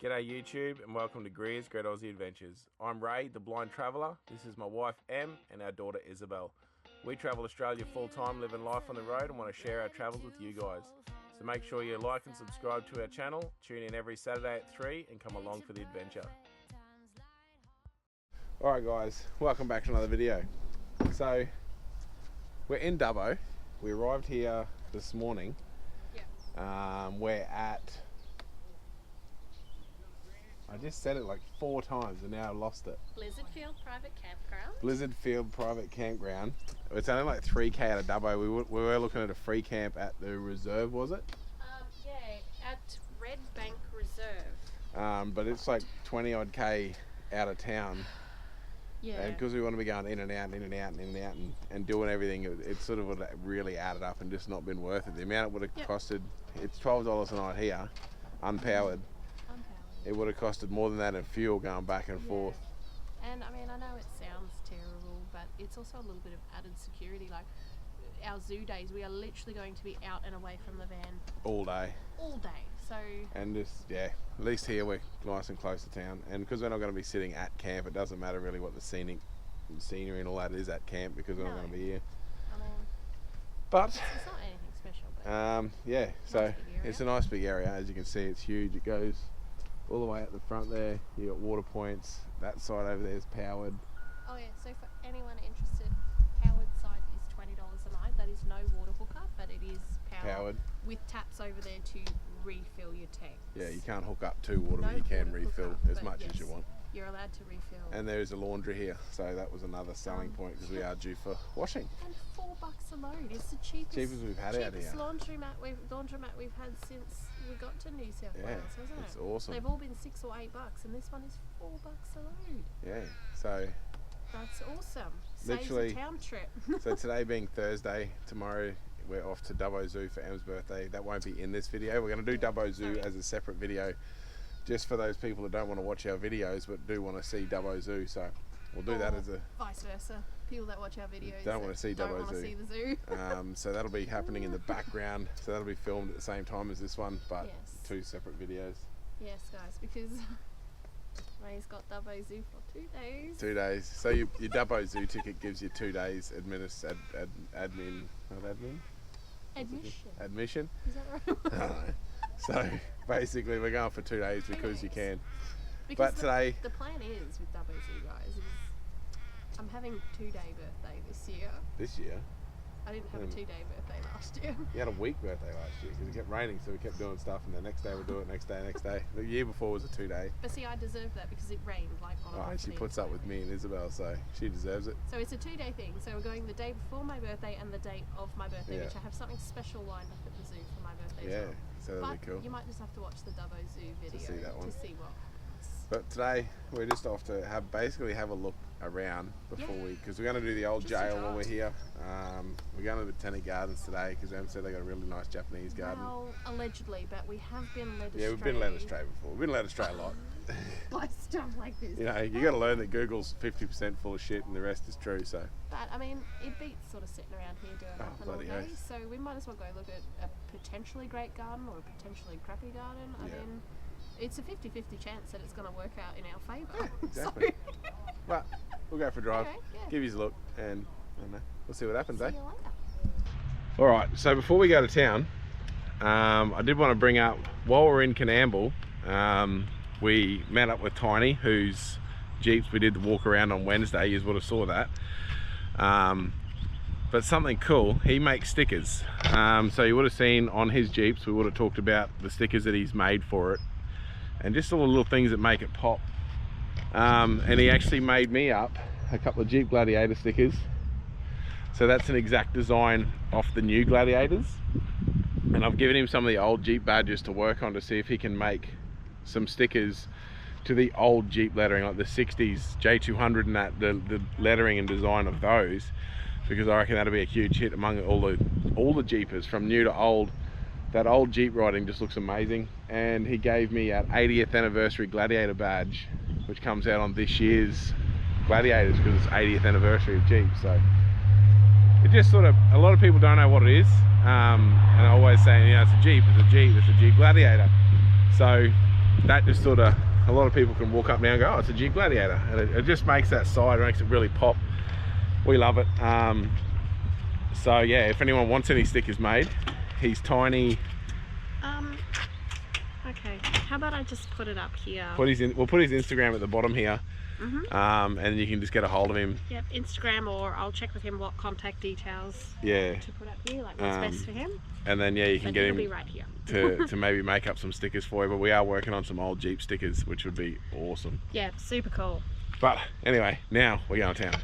G'day YouTube and welcome to Greer's Great Aussie Adventures. I'm Ray, the blind traveller. This is my wife Em and our daughter Isabel. We travel Australia full time, living life on the road and want to share our travels with you guys. So make sure you like and subscribe to our channel, tune in every Saturday at 3 and come along for the adventure. Alright guys, welcome back to another video. So, we're in Dubbo. We arrived here this morning. Yeah. We're at... I just said it like 4 times and now I lost it. Blizzard Field Private Campground. Blizzard Field Private Campground. It's only like 3k out of Dubbo. We were looking at a free camp at the reserve, was it? Yeah, at Red Bank Reserve. But it's like 20 odd k out of town. Yeah. And because we want to be going in and out and in and out and in and out and doing everything, it sort of would have really added up and just not been worth it. The amount it would have costed, it's $12 a night here, unpowered. It would have costed more than that in fuel going back and forth. And I mean, I know it sounds terrible, but it's also a little bit of added security. Like our zoo days, we are literally going to be out and away from the van all day. All day. So. And just at least here we're nice and close to town. And because we're not going to be sitting at camp, it doesn't matter really what the scenery and all that is at camp because we're not going to be here. I mean, but it's not anything special. But yeah. So it's a nice big area. As you can see, it's huge. It goes all the way at the front there. You got water points. That side over there is powered. Oh yeah, so for anyone interested, powered side is $20 a night. That is no water hookup, but it is powered with taps over there to refill your tanks. Yeah, you can't hook up to water, but you can refill as much as you want. You're allowed to refill. And there is a laundry here, so that was another selling point because we are due for washing. And $4 a load. It's the cheapest we've had out here. Cheapest laundromat we've had since we got to New South Wales, hasn't it? It's awesome. They've all been $6 or $8, and this one is $4 a load. Yeah, so that's awesome. Literally, saves a town trip. So today being Thursday, tomorrow we're off to Dubbo Zoo for Em's birthday. That won't be in this video. We're going to do Dubbo Zoo as a separate video, just for those people that don't want to watch our videos but do want to see Dubbo Zoo. So we'll do that as a vice versa. People that watch our videos don't want to see Dubbo Zoo. See the zoo. So that'll be happening in the background. So that'll be filmed at the same time as this one, but 2 separate videos. Yes, guys, because Ray's got Dubbo Zoo for 2 days. 2 days. So your Dubbo Zoo ticket gives you 2 days admission. Is that right? So basically we're going for 2 days because you can. Because but today the plan is with Dubbo Zoo, guys, is I'm having a 2-day birthday this year. This year? I didn't have a 2-day birthday last year. You had a week birthday last year because it kept raining, so we kept doing stuff, and the next day we'll do it, next day. The year before was a 2-day. But see, I deserve that because it rained like on a and she puts up with me and Isabel, so she deserves it. So it's a 2-day thing. So we're going the day before my birthday and the day of my birthday, which I have something special lined up at the zoo for my birthday as well. So that'll be cool. You might just have to watch the Dubbo Zoo video to see that one. To see what happens. But today we're just off to basically have a look around before because we're going to do the old jail when we're here. We're going to the Botanic Gardens today because Em said they got a really nice Japanese garden. Well, allegedly, but we have been led astray. Yeah, we've been led astray before. We've been led astray a lot. By stuff like this. You know, you got to learn that Google's 50% full of shit and the rest is true. So. But I mean, it beats sort of sitting around here doing nothing all day. So we might as well go look at a potentially great garden or a potentially crappy garden. I mean, it's a 50-50 chance that it's going to work out in our favour. Yeah, exactly. But we'll go for a drive, give you a look, and I don't know, we'll see what happens, See you later. Alright, so before we go to town, I did want to bring up, while we're in Canamble, we met up with Tiny, whose Jeeps we did the walk around on Wednesday. You would have saw that. But something cool, he makes stickers. So you would have seen on his Jeeps, we would have talked about the stickers that he's made for it. And just all the little things that make it pop. And he actually made me up a couple of Jeep Gladiator stickers. So that's an exact design off the new Gladiators. And I've given him some of the old Jeep badges to work on to see if he can make some stickers to the old Jeep lettering, like the 60s J200 and that, the lettering and design of those. Because I reckon that'll be a huge hit among all the Jeepers from new to old. That old Jeep riding just looks amazing. And he gave me an 80th anniversary Gladiator badge, which comes out on this year's Gladiators because it's 80th anniversary of Jeep. So it just sort of, a lot of people don't know what it is. And I always say, you know, it's a Jeep, it's a Jeep, it's a Jeep Gladiator. So that just sort of, a lot of people can walk up now and go, oh, it's a Jeep Gladiator, and it just makes that side, makes it really pop. We love it. So yeah, if anyone wants any stickers made, he's tiny. Okay, how about I just put it up here? We'll put his Instagram at the bottom here. And you can just get a hold of him. Yep, Instagram, or I'll check with him what contact details to put up here, like what's best for him. And then yeah, you can get him be right here. to maybe make up some stickers for you. But we are working on some old Jeep stickers, which would be awesome. Yeah, super cool. But anyway, now we're going to town.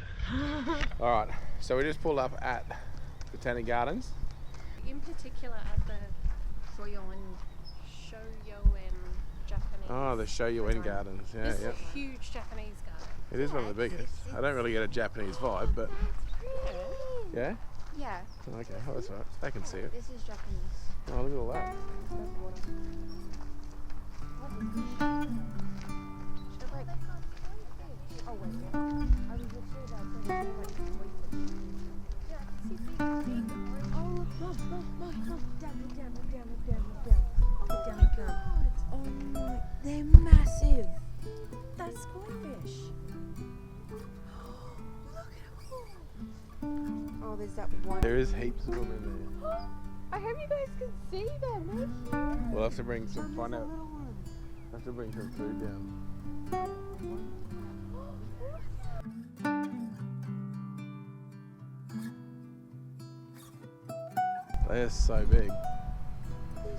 All right, so we just pulled up at Botanic Gardens. In particular at the Shoyoen Japanese. Oh, the Shoyoen Gardens. Yeah, this is a huge Japanese garden. It is one of the biggest. I don't really get a Japanese vibe, but yeah. Yeah. Okay, oh, that's right. I can see it. This is Japanese. Oh, look at all that. Oh wait, yeah. I was just saying that. Yeah, I can see big. Oh, look, down. Oh my, they're massive. That's squidfish. Look at them. Oh, there's that one. There is heaps of them in there. I hope you guys can see them. We'll have to bring some fun out. Have to bring some food down. They're so big.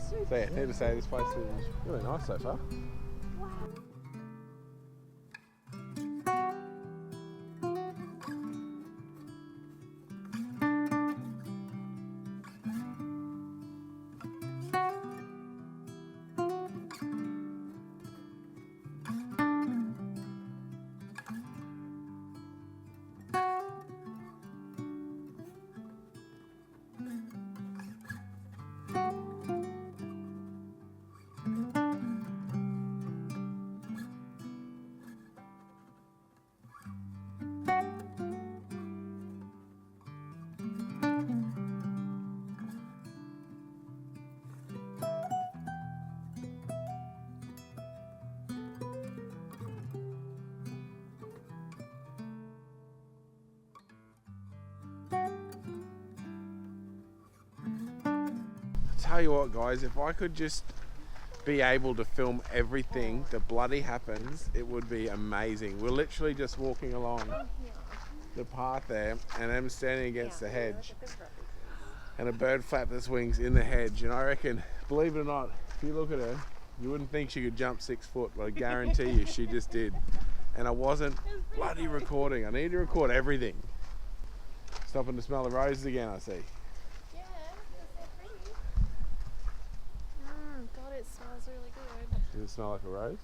So yeah, need to say this place is really nice so far. Tell you what guys, if I could just be able to film everything that bloody happens, it would be amazing. We're literally just walking along the path there, and I'm standing against the hedge, and a bird flapped its wings in the hedge, and I reckon, believe it or not, if you look at her, you wouldn't think she could jump 6 foot, but I guarantee you she just did. And I wasn't bloody recording. I need to record everything. Stopping to smell the roses again, I see. It smells really good. Does it smell like a rose?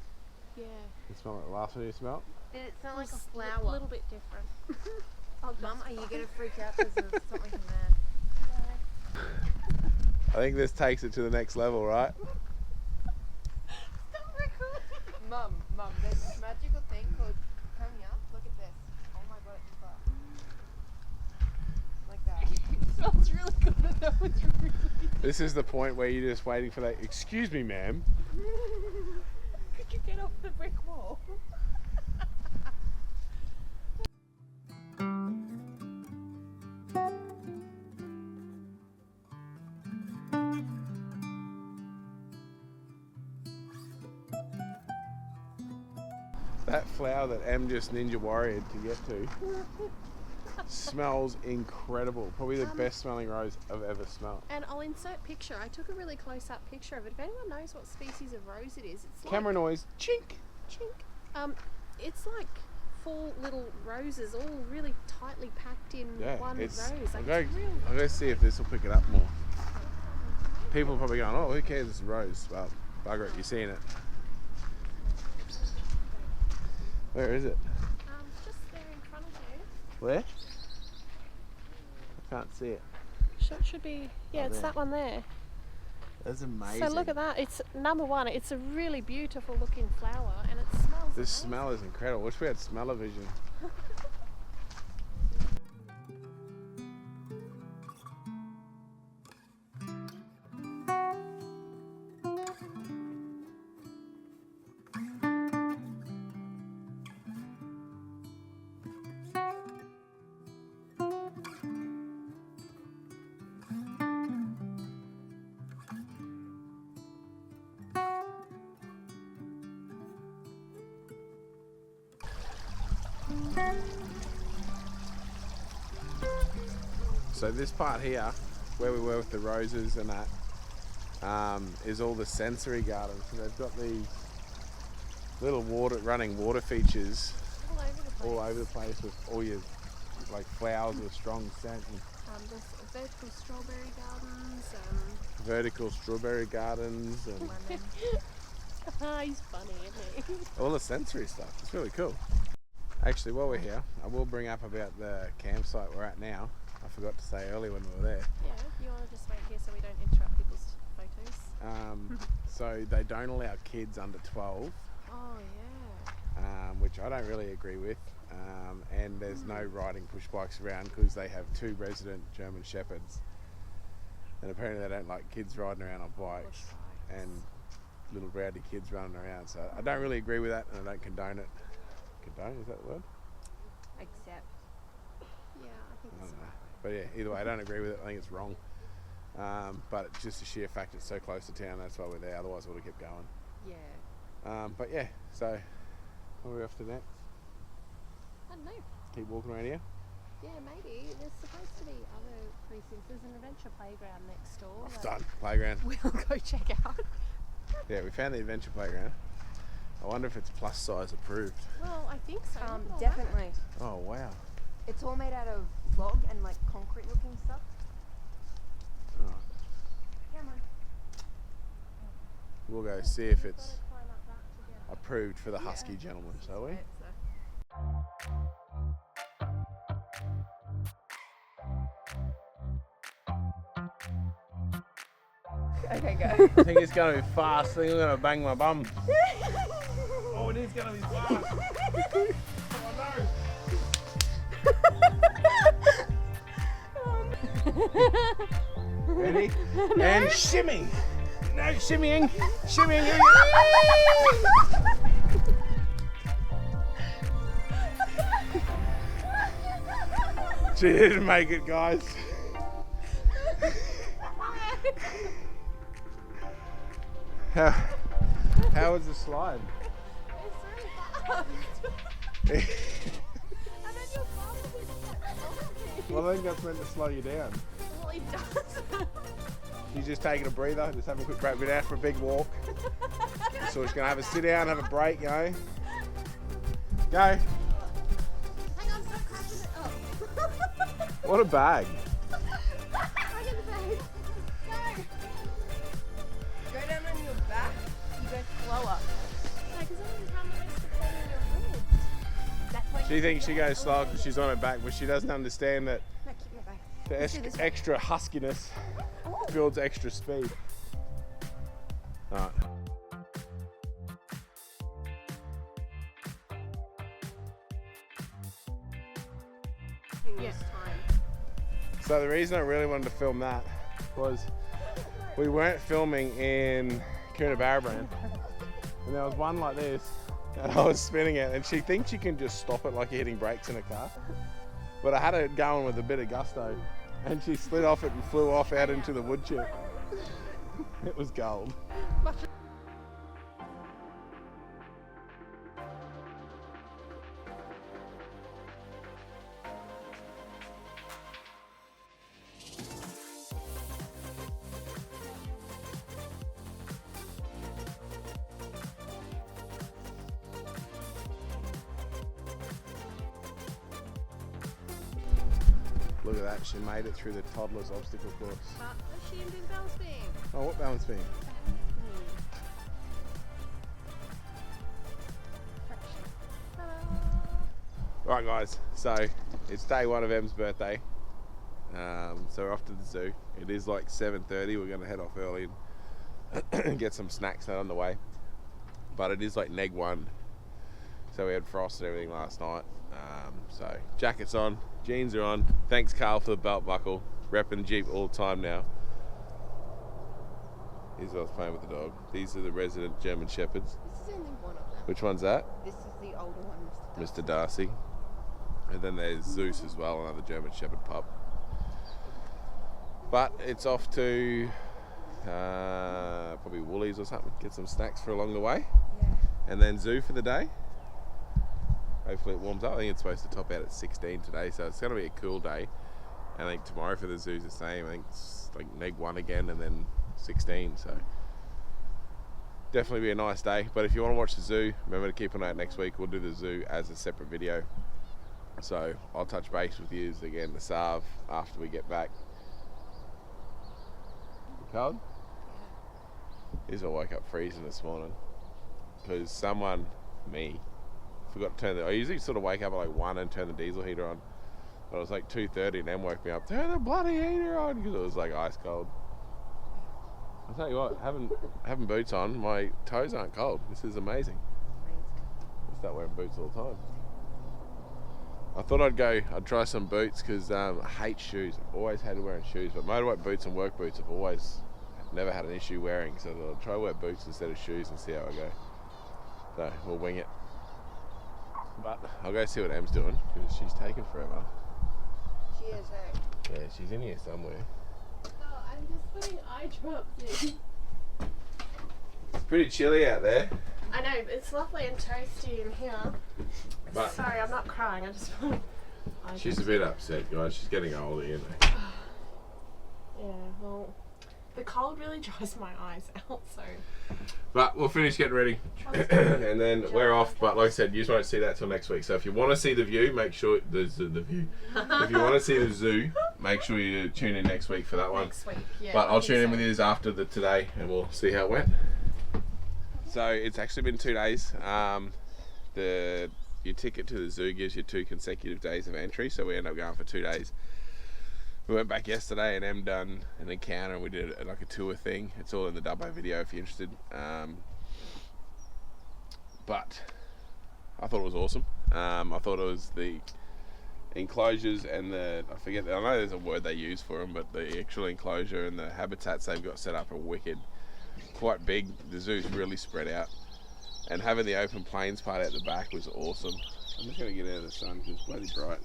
Yeah. Does it smell like the last one you smelled? It smells like a flower. A little bit different. Mum, are you going to freak out because of something in there? No. I think this takes it to the next level, right? Stop recording! Mum, there's this magical thing called coming up. Look at this. Oh my god, it's like that. It smells really good. I know it's really good. This is the point where you're just waiting for that, excuse me ma'am. Could you get off the brick wall? That flower that Em just ninja warriored to get to smells incredible. Probably the best smelling rose I've ever smelled. And I'll insert picture. I took a really close up picture of it. If anyone knows what species of rose it is, it's Camera noise, chink. Chink. It's like 4 little roses, all really tightly packed in one rose. Like I'll go see if this will pick it up more. People are probably going, oh, who cares, it's a rose. Well, bugger it, you're seeing it. Where is it? Just there in front of you. Where? I can't see it. So it should be, yeah, it's that one there. That's amazing. So look at that. It's number one. It's a really beautiful looking flower, and it smells. The amazing. smell is incredible. Wish we had smell-o-vision. So this part here, where we were with the roses and that, is all the sensory gardens. So they've got these little running water features all over the place with all your like flowers with strong scent. There's vertical strawberry gardens. Vertical strawberry gardens and He's funny, isn't he? all the sensory stuff. It's really cool. Actually, while we're here, I will bring up about the campsite we're at now. I forgot to say earlier when we were there. Yeah, you want to just wait here so we don't interrupt people's photos? So they don't allow kids under 12, Oh, yeah. which I don't really agree with. And there's no riding push bikes around because they have 2 resident German Shepherds. And apparently they don't like kids riding around on bikes and little rowdy kids running around. So I don't really agree with that and I don't condone it. Condone, is that the word? Accept. Yeah, I think I it's don't know. But yeah, either way, I don't agree with it. I think it's wrong. But it's just a sheer fact it's so close to town, that's why we're there. Otherwise, we would have kept going. Yeah. But yeah, so what are we off to next? I don't know. Keep walking around here? Yeah, maybe. There's supposed to be other precincts. There's an adventure playground next door. Done. Playground. We'll go check out. Yeah, we found the adventure playground. I wonder if it's plus size approved. Well, I think so. Look at all Definitely. Oh, wow. It's all made out of log and like concrete looking stuff. Oh, Come on. we'll go see if We've it's got to climb up that to get up. approved for the husky gentleman, shall we? Right, so. Okay, go. I think it's going to be fast. I think I'm going to bang my bum. Oh, it is going to be fast. Ready? And shimmy. No shimmying. Shimmying. Here we go. She didn't make it, guys. How was the slide? It's really fast. And then your bum is Well, I think that's meant to slow you down. Well, he does. She's just taking a breather, just having a quick break. We're out for a big walk. So she's going to have a sit down, have a break, you know. Go. Hang on, don't crash with it. Oh. What a bag. I get the bag. Go. Go down on your back. You go slower. No, because then you come the rest of the plane in your head. That's why She thinks she goes slow because she's on her back, but she doesn't understand that No, keep my back. the Let's do this way. extra huskiness builds extra speed. Alright. Yes, time. So the reason I really wanted to film that was we weren't filming in Coonabarabran, and there was one like this, and I was spinning it, and she thinks you can just stop it like you're hitting brakes in a car. But I had it going with a bit of gusto, and she slid off it and flew off out into the wood chip. It was gold. Look at that, she made it through the toddler's obstacle course. But was she in doing balance beam? Oh, what balance beam? Right guys, so it's day one of Em's birthday. So we're off to the zoo. It is like 7:30, we're gonna head off early and get some snacks on the way. But it is like neg one. So we had frost and everything last night. So jackets on, jeans are on. Thanks Carl for the belt buckle. Repping Jeep all the time now. Here's what I was playing with the dog. These are the resident German Shepherds. This is only one of them. Which one's that? This is the older one, Mr. Darcy. And then there's Zeus as well, another German Shepherd pup. But it's off to probably Woolies or something, get some snacks for along the way. Yeah. And then zoo for the day. hopefully it warms up. I think it's supposed to top out at 16 today, so it's going to be a cool day. And I think tomorrow for the zoo's the same. I think it's like -1 again and then 16, so definitely be a nice day. But if you want to watch the zoo, remember to keep an eye out next week. We'll do the zoo as a separate video. So I'll touch base with you again this afternoon after we get back. You cold? Yeah. I woke up freezing this morning because me, forgot to turn I usually sort of wake up at like 1 and turn the diesel heater on. But it was like 2:30 and then woke me up, turn the bloody heater on, because it was like ice cold. I'll tell you what, having boots on, my toes aren't cold. This is amazing. I start wearing boots all the time. I thought I'd try some boots because I hate shoes. I've always hated wearing shoes, but motorbike boots and work boots I've never had an issue wearing, so I'll try to wear boots instead of shoes and see how I go. So we'll wing it. But I'll go see what Em's doing because she's taking forever. She is, eh? Yeah, she's in here somewhere. Oh, I'm just putting eye drops in. It's pretty chilly out there. I know, but it's lovely and toasty in here. But sorry, I'm not crying. I just want. She's a bit upset, guys. She's getting older, you know. Yeah, well, the cold really dries my eyes out, so. But we'll finish getting ready, and then we're off. But like I said, you just won't see that till next week. So if you want to see the view, make sure the view. If you want to see the zoo, make sure you tune in next week for that one. Next week, yeah. But I'll tune in with you after today, and we'll see how it went. So it's actually been 2 days. Your ticket to the zoo gives you 2 consecutive days of entry, so we end up going for 2 days. We went back yesterday and Em done an encounter and we did like a tour thing. It's all in the Dubbo video if you're interested. But I thought it was awesome. I thought it was the enclosures and I know there's a word they use for them, but the actual enclosure and the habitats they've got set up are wicked. Quite big. The zoo's really spread out. And having the open plains part out the back was awesome. I'm just going to get out of the sun because it's bloody bright.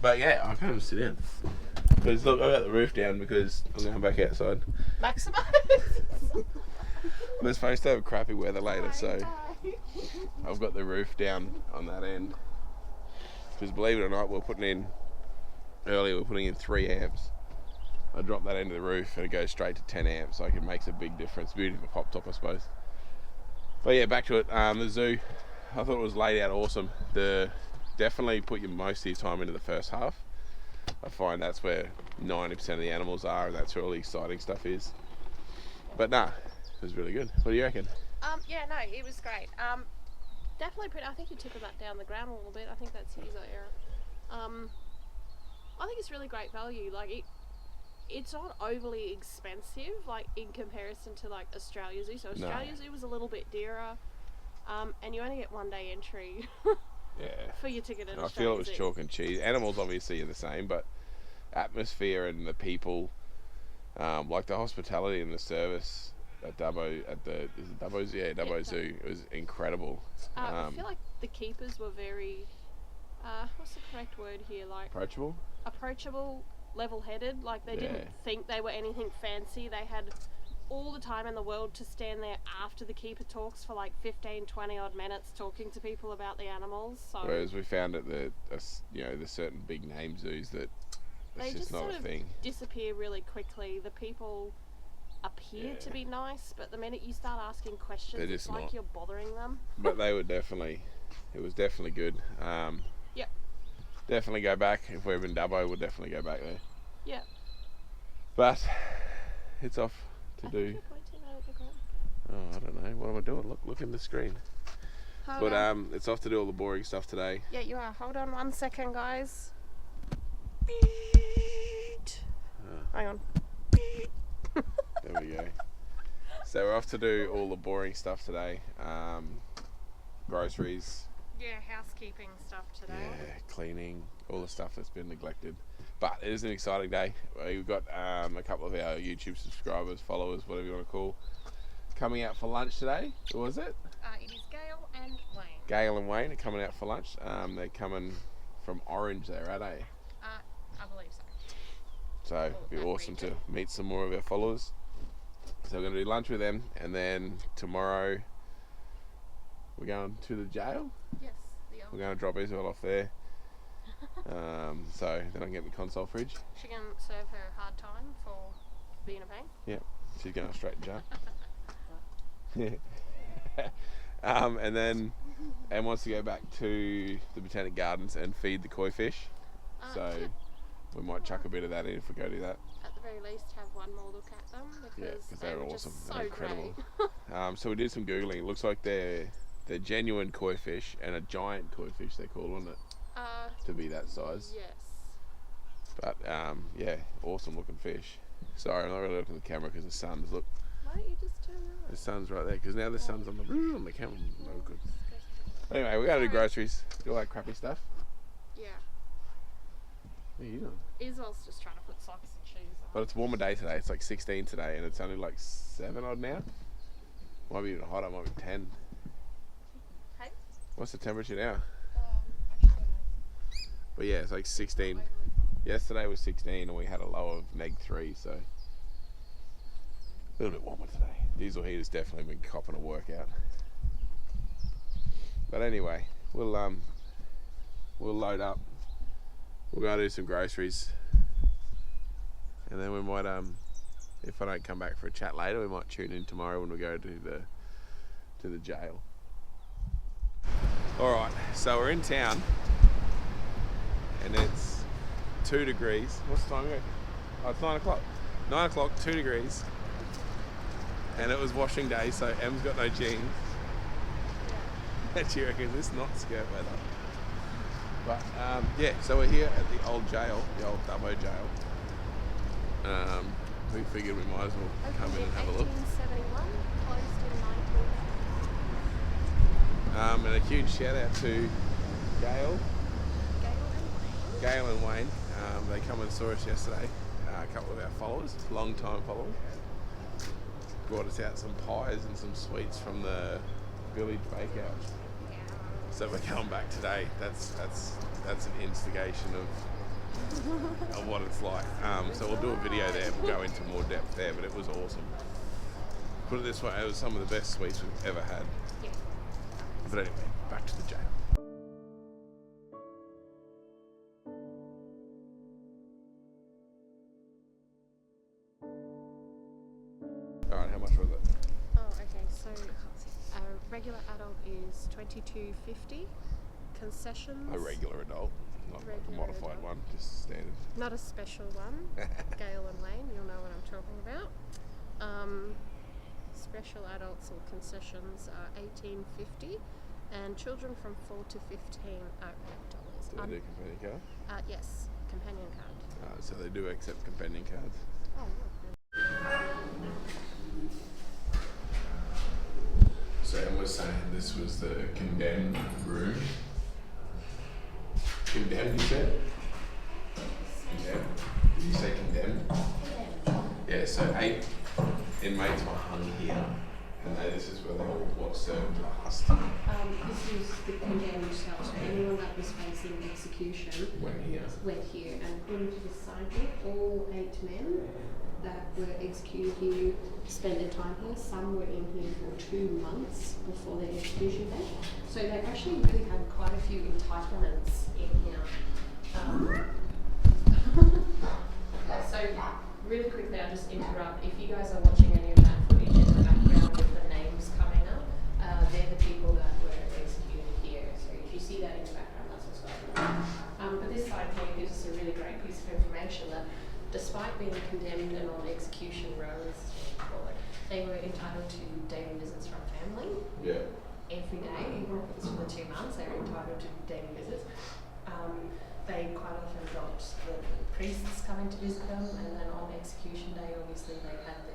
But yeah, I can't even sit down. Because look, I got the roof down because I'm going back outside. Maximize. We're supposed to have crappy weather later, so I've got the roof down on that end. Because believe it or not, we're putting in 3 amps. I drop that into the roof and it goes straight to 10 amps, like it makes a big difference. Beauty of a pop top, I suppose. But yeah, back to it. The zoo, I thought it was laid out awesome. Definitely put most of your time into the first half. I find that's where 90% of the animals are, and that's where all the exciting stuff is. But nah, it was really good. What do you reckon? Yeah, no, it was great. Definitely pretty. I think you tippered that down the ground a little bit. I think that's user error. I think it's really great value. Like it's not overly expensive, like in comparison to like Australia Zoo. So Australia Zoo was a little bit dearer, and you only get 1 day entry. Yeah. For your ticket in I Australia feel it was Zoo. chalk and cheese. Animals obviously are the same, but atmosphere and the people, like the hospitality and the service at Dubbo, Dubbo Zoo? Yeah, Dubbo Zoo. It was incredible. I feel like the keepers were very, what's the correct word here? Like approachable, level-headed. Like they didn't think they were anything fancy. They had all the time in the world to stand there after the keeper talks for like 15-20 odd minutes talking to people about the animals. So whereas we found at the certain big name zoos that it's just not a thing. Disappear really quickly. The people appear to be nice, but the minute you start asking questions, it's like you're bothering them. But they were it was definitely good. Yep. Definitely go back. If we're in Dubbo, we'll definitely go back there. Yeah. But it's off to do. I don't know. What am I doing? Look in the screen. Hold on. It's off to do all the boring stuff today. Yeah, you are. Hold on 1 second, guys. Hang on. There we go. So we're off to do all the boring stuff today. Groceries. Yeah, housekeeping stuff today. Yeah, cleaning, all the stuff that's been neglected. But it is an exciting day. We've got a couple of our YouTube subscribers, followers, whatever you want to call, coming out for lunch today. What was it? It is Gail and Wayne. Gail and Wayne are coming out for lunch. They're coming from Orange there, are they? I believe so. So it'd be awesome to meet some more of our followers. So we're going to do lunch with them, and then tomorrow we're going to the jail. Yes, We're going to drop Isabel off there. So then I can get my console fridge. She can serve her hard time for being a pain. Yeah, she's going straight to jail. And then Em wants to go back to the Botanic Gardens and feed the koi fish. So we might chuck a bit of that in if we go do that. At the very least, have one more look at them because they're were awesome. Just so they're incredible. Great. So we did some googling. It looks like they're genuine koi fish and a giant koi fish. They're called, wasn't it? To be that size. Yes. But yeah, awesome looking fish. Sorry, I'm not really looking at the camera because the sun's look. Why don't you just turn around? The sun's right there because now the sun's on the camera. No good. Anyway, we gotta do groceries. Do all that crappy stuff. Yeah. What are you doing? Isabel's just trying to put socks and shoes on. But it's a warmer day today. It's like 16 today, and it's only like 7 odd now. Might be even hotter. Might be 10. Hey. What's the temperature now? Actually, don't know. But yeah, it's like 16. Yesterday was 16, and we had a low of -3, so a little bit warmer today. Diesel heater's definitely been copping a workout. But anyway, we'll load up. We'll go do some groceries, and then we might if I don't come back for a chat later, we might tune in tomorrow when we go to the jail. All right, so we're in town, and it's 2 degrees. What's the time? Oh, it's 9 o'clock. 9 o'clock, 2 degrees, and it was washing day, so Em's got no jeans. And she reckons it's not skirt weather. But yeah, so we're here at the old jail, the Old Dubbo Jail. We figured we might as well come in and have a look. 1871, closed in 19. And a huge shout out to Gaol and Wayne. They come and saw us yesterday. A couple of our followers, long time followers, brought us out some pies and some sweets from the village bakeout. So we're coming back today. That's an instigation of what it's like. So we'll do a video there. We'll go into more depth there, but it was awesome. Put it this way, it was some of the best sweets we've ever had. Yeah. But anyway, back to the jail. All right, how much was it? Oh, okay. So a regular adult is $22.50. Concessions. A regular adult, not like a Regular modified adult. one, just standard. Not a special one. Gail and Wayne, you'll know what I'm talking about. Special adults or concessions are $18.50, and children from 4 to 15 are $8. Do they do companion card? Yes, companion card. So they do accept companion cards. Oh, So Em was saying this was the condemned room. Condemned, you said? Condemned? Did you say condemned? Yeah, so 8 inmates were hung here, and this is where they all got served last. this is the condemned cell, so anyone that was facing execution Went here. and according to this side here, all 8 men that were executed here spent their time here. Some were in here for 2 months before their execution date. So they actually really had quite a few entitlements in here. So really quickly, I'll just interrupt. If you guys are watching any of that footage in the background with the names coming up, they're the people that were executed here. So if you see that in the background, that's what's going on. But this side here gives us a really great piece of information that despite being condemned and on execution rows, they were entitled to daily visits from family. Yeah. Every day, even if it was for the 2 months, they were entitled to daily visits. They quite often got the priests coming to visit them, and then on execution day, obviously, they had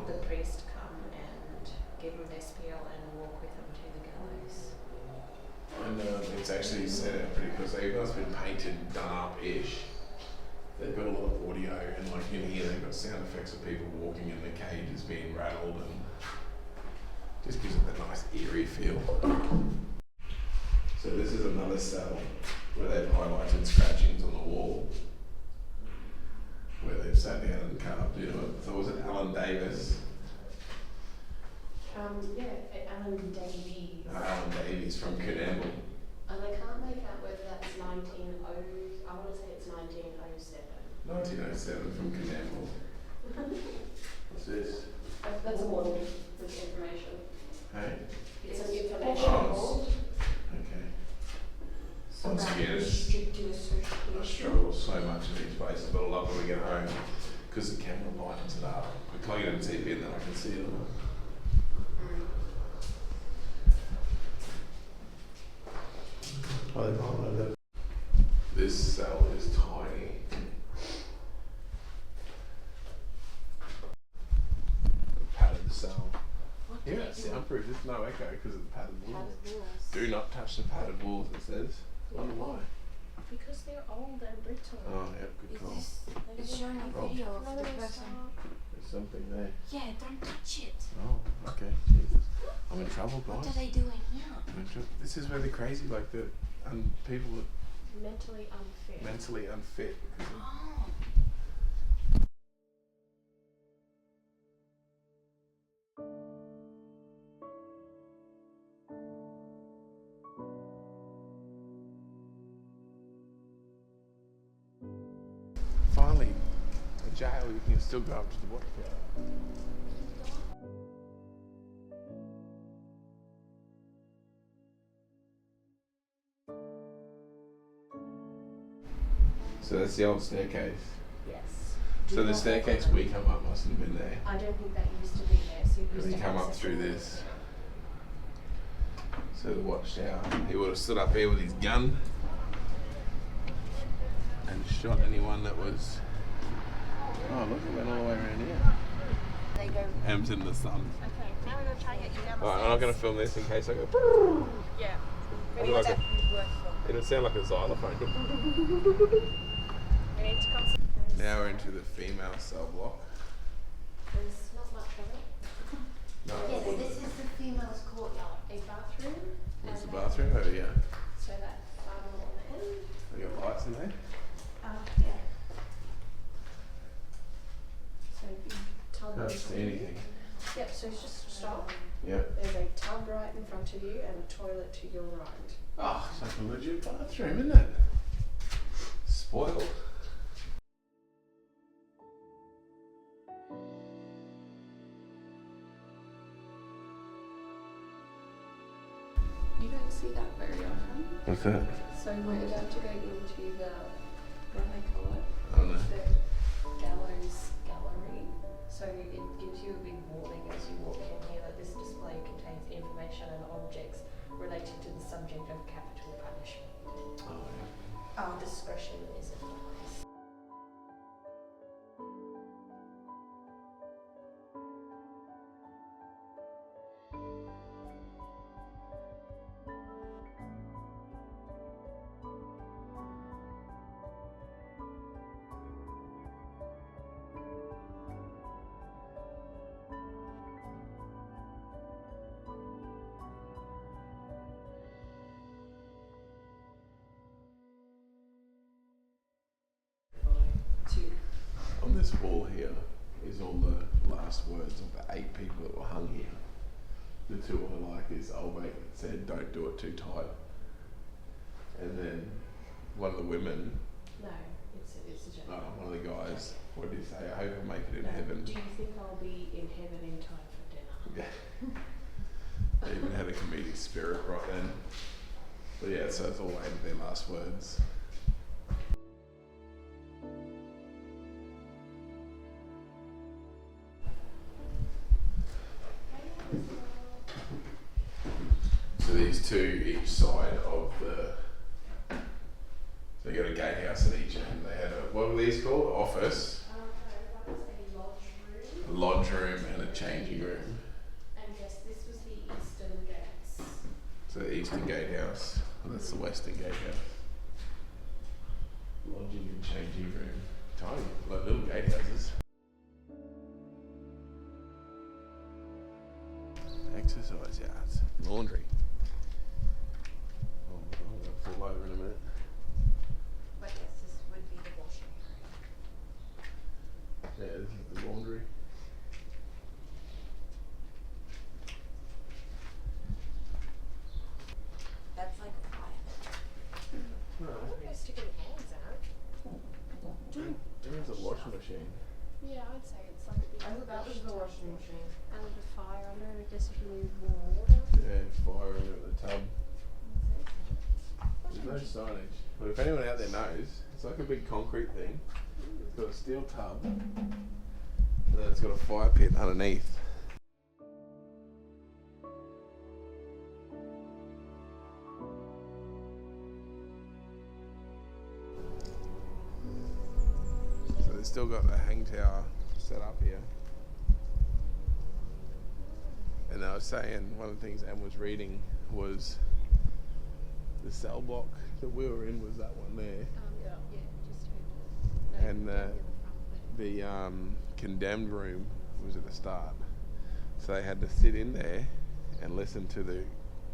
the priest come and give them their spiel and walk with them to the gallows. And it's actually set out pretty cool. So even though it's been painted, done up-ish, they've got a lot of audio, and like in here they've got sound effects of people walking and the cages being rattled, and just gives it that nice eerie feel. So this is another cell where they've highlighted scratchings on the wall, where they've sat down and carved into it. So was it Alan Davis Yeah, Alan Davies. Alan Davies from Coonamble. And I can't make out whether that's 1900. I want to say it's 1907. 1907 from Coonamble. What's this? That's a board with information. Hey? It's an information board. Okay. So Once that again, restricted I association. struggle so much in these places, but I love when we get home because the camera lightens it up. I plug it in the TV and then I can see it all. This cell is tiny. The padded cell. Yeah, it's soundproof. There's no echo because of the padded walls. Do not touch the padded walls, it says. I wonder why. Because they're old and brittle. Oh, yeah, good call. It's showing a video of the person. There's something there. Yeah, don't touch it. Oh, okay. Jesus. I'm in trouble, guys. What are they doing here? I'm in trouble. This is where the crazy, like the people that Mentally unfit. mentally unfit. Oh. Finally, a jail, you can still go up to the watchtower. So that's the old staircase. Yes. So the staircase we come up must have been there. I don't think that used to be there. So you Because used he to come up access through it. this. So the watchtower. He would have stood up here with his gun and shot anyone that was. Oh, look, it went all the way around here. They go. Hams in the sun. Okay, now we're going to try and get you down the Alright, I'm not going to film this in case I go. Yeah. Maybe Maybe like that would work for. It'll sound like a xylophone. We need to come see. Now we're into the female cell block. There's not much of it. No. Yes, this is the female's courtyard. A bathroom. Where's the and bathroom? Oh yeah. So that funnel on the end. They got lights in there. Yeah. So you tub. Can't in see front of you. anything. Yep. So just stop. Yep. There's a tub right in front of you and a toilet to your right. Oh, it's like a legit bathroom, isn't it? Spoiled. You don't see that very often. What's that? So we're about to go into the, what do they call it? I don't know. The gallows gallery. So it gives you a big warning as you walk in here that this display contains information and objects relating to the subject of capital punishment. Oh, yeah. Discretion is advised. On this wall here is all the last words of the 8 people that were hung here. The 2 I like is old mate that said, "Don't do it too tight," and then one of the women, No, it's a gentleman. one of the guys, what did he say? "I hope I make it in No. heaven." Do you think I'll be in heaven in time for dinner? Yeah. They even had a comedic spirit right then. But yeah, so it's all 8 of their last words. So these 2 each side of the. So you got a gatehouse at each end. They had a, what were these called? Office, One is a lodge room. a lodge room, and a changing room. And yes, this was the eastern gates. So the eastern gatehouse. And that's the western gatehouse. Lodging and changing room. Tiny, like little gatehouses. Exercise yards. Laundry. Oh, I'm gonna fall over in a minute. But yes, this would be the washing area. Yeah, this is the laundry. basically warm water. Yeah, fire in the tub. There's no signage, but if anyone out there knows, it's like a big concrete thing. It's got a steel tub, and then it's got a fire pit underneath. So they've still got the hang tower set up here. And I was saying, one of the things Em was reading was the cell block that we were in was that one there. Yeah, just over. No, And down near the front the condemned room was at the start. So they had to sit in there and listen to the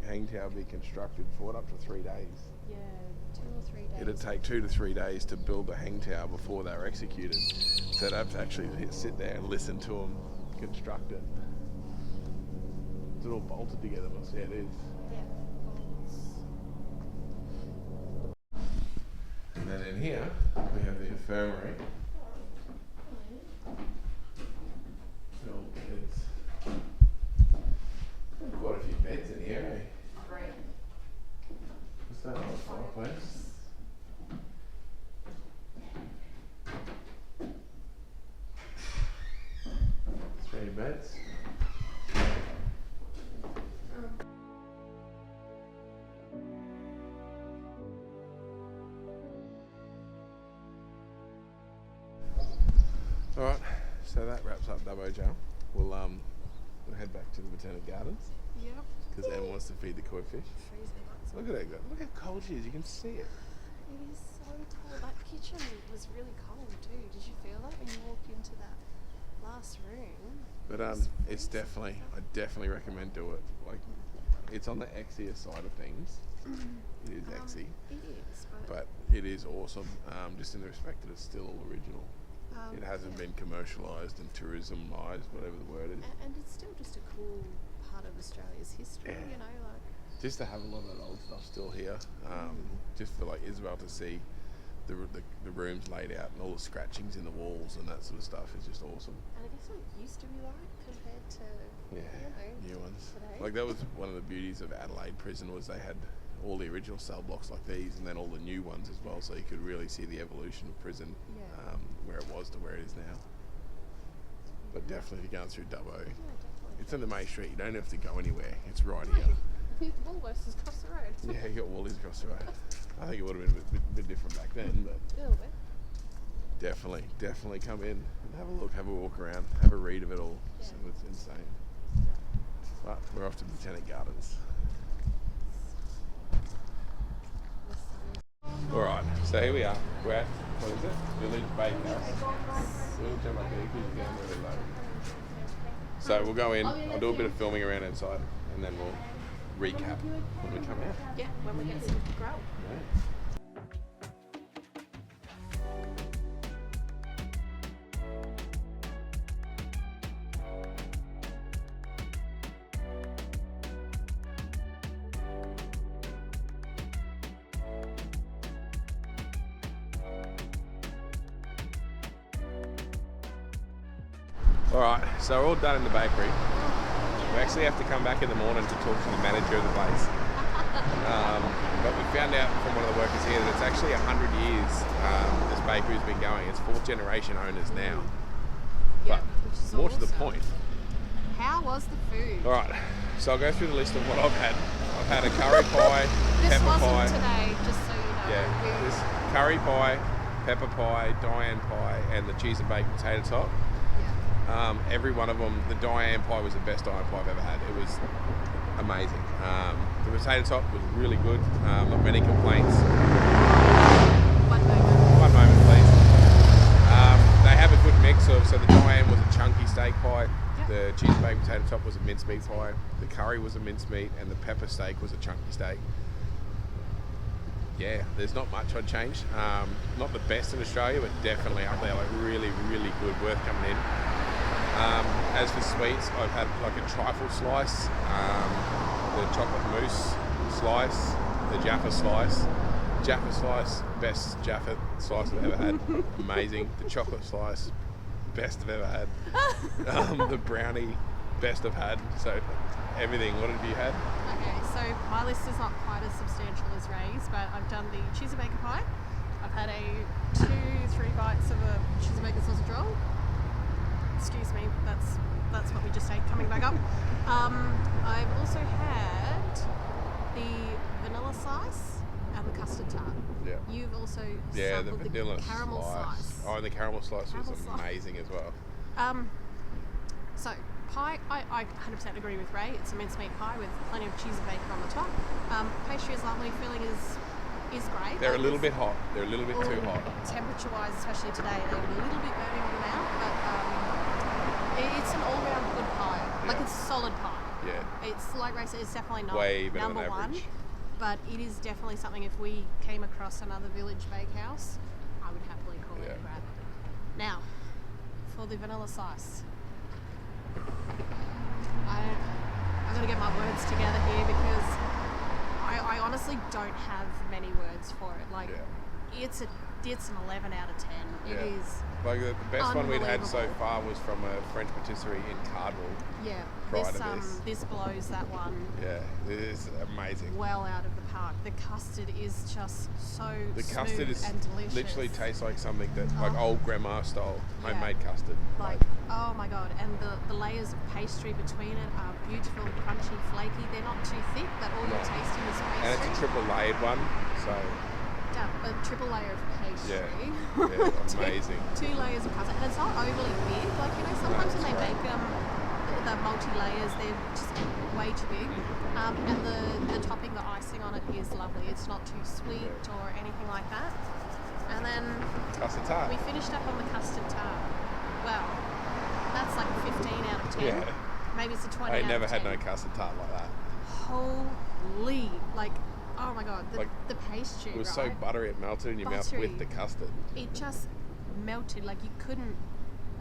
hang tower be constructed for what, up to 3 days. Yeah, 2 or 3 days. It'd take 2 to 3 days to build the hang tower before they were executed. So they'd have to actually sit there and listen to them construct it. Is it all bolted together? Yeah, it is. Yeah. Bolts. And then in here, we have the infirmary. So it's quite a few beds in here, eh? Great. What's that, a fireplace? Three beds. Alright, so that wraps up Dubbo Gaol. We'll head back to the Botanic Gardens Yep. because Em wants to feed the koi fish. Freezing hot. Look at it, look how cold she is, you can see it. It is so cold. That kitchen was really cold too. Did you feel that when you walked into that last room? But it's definitely, I definitely recommend do it. Like, it's on the Exier side of things. It is Exy, It is, but it is awesome. Just in the respect that it's still all original. It hasn't been commercialised and tourismised, whatever the word is. And it's still just a cool part of Australia's history, Yeah. you know, like. Just to have a lot of that old stuff still here. Just for like Isabel to see the rooms laid out and all the scratchings in the walls and that sort of stuff is just awesome. And I guess what it used to be like compared to, New ones. today. Like that was one of the beauties of Adelaide Prison was they had all the original cell blocks like these and then all the new ones as well, so you could really see the evolution of prison, where it was to where it is now. But definitely if you're going through Dubbo, it's on the main street, you don't have to go anywhere, it's right here. Woolworths is across the road. Yeah, you got Woolies across the road. I think it would have been a bit different back then, but A little bit. definitely come in and have a look, have a walk around, have a read of it all. Yeah. So it's insane. But we're off to Botanic Gardens. The sun is Alright, so here we are. We're at, what is it? Village Bakehouse. We'll turn my vehicles again really low. So we'll go in, I'll do a bit of filming around inside, and then we'll recap when we come out. Yeah, when we get some grow. Alright, so we're all done in the bakery. We actually have to come back in the morning to talk to the manager of the place. But we found out from one of the workers here that it's actually 100 years this bakery's been going. It's 4th generation owners now. Yeah, But which is more to the awesome. point. How was the food? Alright, so I'll go through the list of what I've had. I've had a curry pie, This pepper wasn't pie. today, just so you know. Yeah, this curry pie, pepper pie, Diane pie, and the cheese and bacon potato top. Every one of them, the Diane pie was the best Diane pie I've ever had. It was amazing. The potato top was really good, not many complaints. One moment please. They have a good mix of, so the Diane was a chunky steak pie, the cheese and bacon potato top was a mincemeat pie, the curry was a mincemeat, and the pepper steak was a chunky steak. Yeah, there's not much I'd change. Not the best in Australia, but definitely up there, like really, really good, worth coming in. As for sweets, I've had like a trifle slice, the chocolate mousse slice, the Jaffa slice. Jaffa slice, best Jaffa slice I've ever had. Amazing. The chocolate slice, best I've ever had. The brownie, best I've had. So everything. What have you had? Okay, so my list is not quite as substantial as Ray's, but I've done the cheesy bacon pie. I've had 2-3 bites of a cheesy bacon sausage roll. Excuse me, that's what we just ate coming back up. I've also had the vanilla slice and the custard tart. Yeah. You've also Yeah, the sampled vanilla the caramel slice. Oh, and the caramel slice Caramel was slice. amazing as well. So pie, I 100% agree with Ray. It's a mincemeat pie with plenty of cheese and bacon on the top. Pastry is lovely. Filling is great. They're a little bit hot. They're a little bit too hot. Temperature-wise, especially today, they're a little bit burning on the mouth, but it's an all-round good pie. Like, it's a solid pie. Yeah. It's like Ray said, it's definitely not Way better number than one, average. but it is definitely something. If we came across another village bakehouse, I would happily call it a grab. Now, for the vanilla slice, I'm gonna get my words together here because I honestly don't have many words for it. Like, it's an 11 out of 10. It is. Like the best one we'd had so unbelievable. far was from a French patisserie in Cardwell. Yeah. Prior to this. This blows that one Yeah, it is amazing. well out of the park. The custard is just so The smooth custard is and delicious. literally tastes like something that, like old grandma style homemade custard. Like, oh my god, and the layers of pastry between it are beautiful, crunchy, flaky. They're not too thick, that all you're tasting is pastry. And it's a triple layered one, so A triple layer of pastry. yeah, amazing. Two layers of custard. And it's not overly big. Like, you know, sometimes when they make the multi-layers, they're just way too big. And the topping, the icing on it is lovely. It's not too sweet or anything like that. And then Custard tart. we finished up on the custard tart. Well, that's like a 15 out of 10. Yeah. Maybe it's a 20 I out never of 10. had no custard tart like that. Holy, like, oh my god, Like, the pastry, It was right? so buttery it melted in your mouth Buttery. with the custard. It just melted, like you couldn't,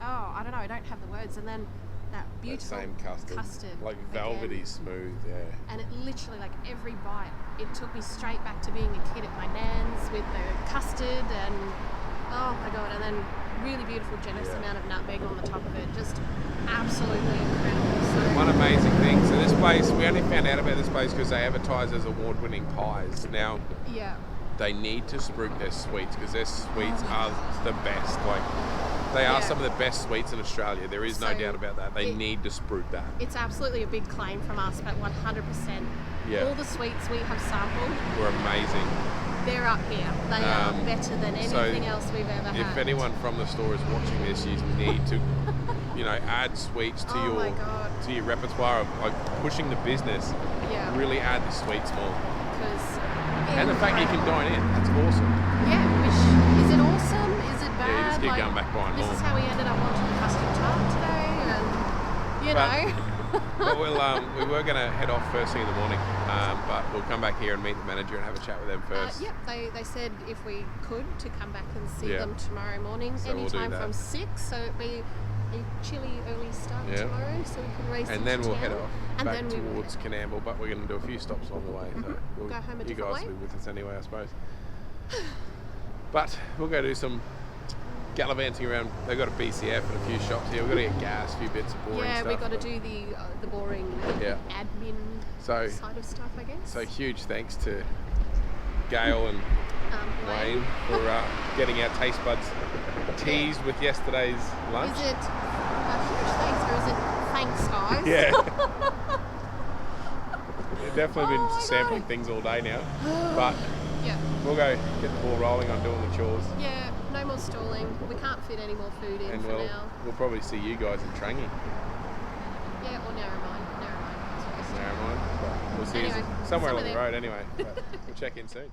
I don't know, I don't have the words. And then that That beautiful same custard. Like again. velvety smooth, yeah. And it literally, like every bite, it took me straight back to being a kid at my nan's with the custard and, oh my god, and then really beautiful, generous amount of nutmeg on the top of it. Just absolutely incredible. So, One amazing thing. So this place, we only found out about this place because they advertise as award-winning pies. Now, yeah. they need to spruik their sweets because their sweets are the best. Like, they are some of the best sweets in Australia. There is no So doubt about that. They need to spruik that. It's absolutely a big claim from us, but 100%. Yeah. All the sweets we have sampled, We're amazing. they're up here. They are better than anything else we've ever had. If anyone from the store is watching this, you need to, add sweets to Oh my God. your repertoire of like pushing the business. Yeah. Really add the sweets more. And the fact you can dine in, that's awesome. Yeah, which, is it awesome? Is it bad? Yeah, you just keep going back buying This more. is how we ended up wanting the custard tart today, and, you know. But we were going to head off first thing in the morning, but we'll come back here and meet the manager and have a chat with them first. Yep, they said if we could to come back and see Yeah. them tomorrow morning, So we'll do anytime that. from 6, so it'd be a chilly early start tomorrow, so we can race And into then we'll town. head off And back then we will towards Canamble, but we're going to do a few stops along the way. So We'll go home a you different guys way. will be with us anyway, I suppose. But we'll go do some gallivanting around. They've got a BCF and a few shops here. We've got to get gas, a few bits of boring Yeah, stuff. we've got to do the boring admin So- side of stuff, I guess. So huge thanks to Gail and Wayne for getting our taste buds teased with yesterday's lunch. Is it a huge thanks or is it thanks, guys? Yeah. We've definitely Oh been my sampling God. things all day now, but Yeah. we'll go get the ball rolling on doing the chores, Yeah, no more stalling. We can't fit any more food in and for now. we'll probably see you guys in Trangie. Yeah, or Narromine. Narromine, but we'll see Anyway, you somewhere along the somewhere road anyway. But we'll check in soon.